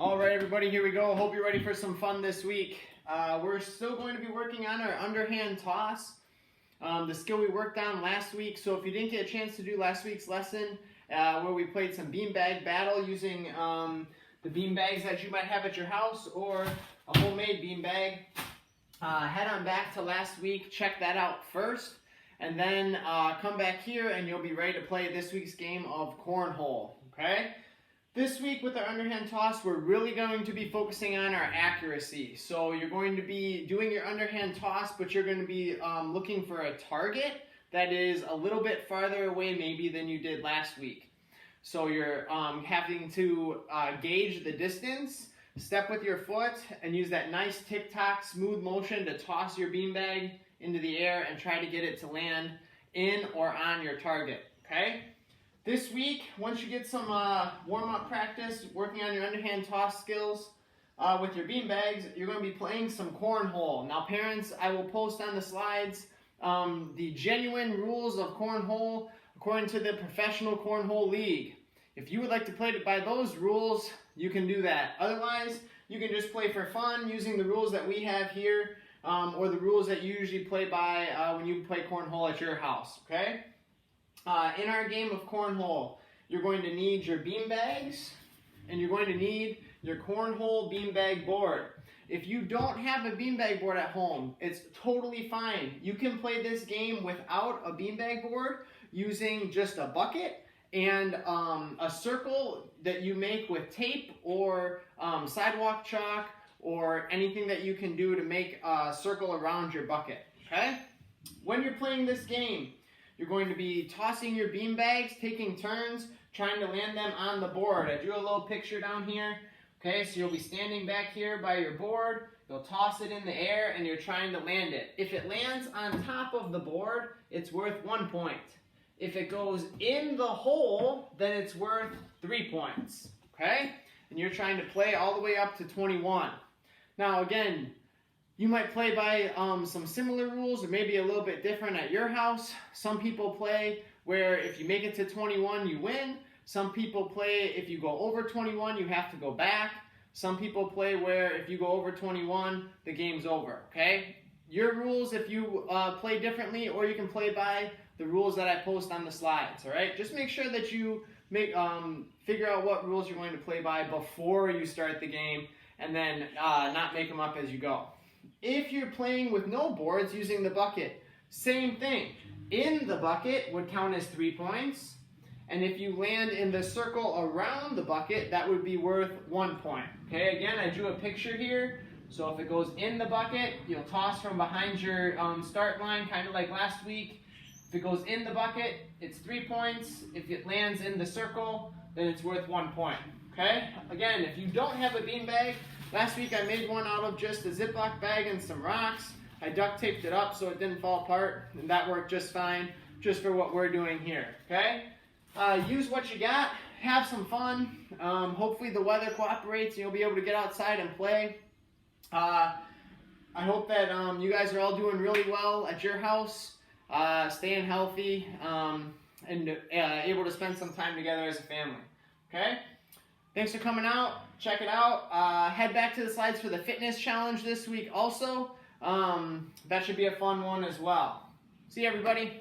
All right, everybody, here we go. Hope you're ready for some fun this week. We're still going to be working on our underhand toss, the skill we worked on last week. So if you didn't get a chance to do last week's lesson, where we played some beanbag battle using the beanbags that you might have at your house or a homemade beanbag, head on back to last week, check that out first, and then come back here and you'll be ready to play this week's game of Cornhole, okay? This week with our underhand toss, we're really going to be focusing on our accuracy. So you're going to be doing your underhand toss, but you're going to be looking for a target that is a little bit farther away maybe than you did last week. So you're having to gauge the distance, step with your foot, and use that nice tick-tock smooth motion to toss your beanbag into the air and try to get it to land in or on your target, okay? This week, once you get some warm-up practice working on your underhand toss skills with your beanbags, you're going to be playing some cornhole. Now parents, I will post on the slides the genuine rules of cornhole according to the Professional Cornhole League. If you would like to play by those rules, you can do that. Otherwise, you can just play for fun using the rules that we have here or the rules that you usually play by when you play cornhole at your house, okay? In our game of cornhole, you're going to need your beanbags and you're going to need your cornhole beanbag board. If you don't have a beanbag board at home, it's totally fine. You can play this game without a beanbag board using just a bucket and a circle that you make with tape or sidewalk chalk or anything that you can do to make a circle around your bucket, okay? When you're playing this game, you're going to be tossing your beanbags, taking turns, trying to land them on the board. I drew a little picture down here. Okay, so you'll be standing back here by your board. You'll toss it in the air and you're trying to land it. If it lands on top of the board, it's worth 1 point. If it goes in the hole, then it's worth 3 points. Okay? And you're trying to play all the way up to 21. Now again, you might play by some similar rules or maybe a little bit different at your house. Some people play where if you make it to 21, you win. Some people play if you go over 21, you have to go back. Some people play where if you go over 21, the game's over, okay? Your rules if you play differently, or you can play by the rules that I post on the slides, all right? Just make sure that you figure out what rules you're going to play by before you start the game and then not make them up as you go. If you're playing with no boards using the bucket, same thing. In the bucket would count as 3 points. And if you land in the circle around the bucket, that would be worth 1 point. Okay, again, I drew a picture here. So if it goes in the bucket, you'll toss from behind your start line, kind of like last week. If it goes in the bucket, it's 3 points. If it lands in the circle, then it's worth 1 point. Okay, again, if you don't have a beanbag, last week I made one out of just a Ziploc bag and some rocks. I duct taped it up so it didn't fall apart, and that worked just fine, just for what we're doing here, okay? Use what you got, have some fun. Hopefully the weather cooperates and you'll be able to get outside and play. I hope that you guys are all doing really well at your house, staying healthy, and able to spend some time together as a family, okay? Thanks for coming out. Check it out. Head back to the slides for the fitness challenge this week also. That should be a fun one as well. See you, everybody.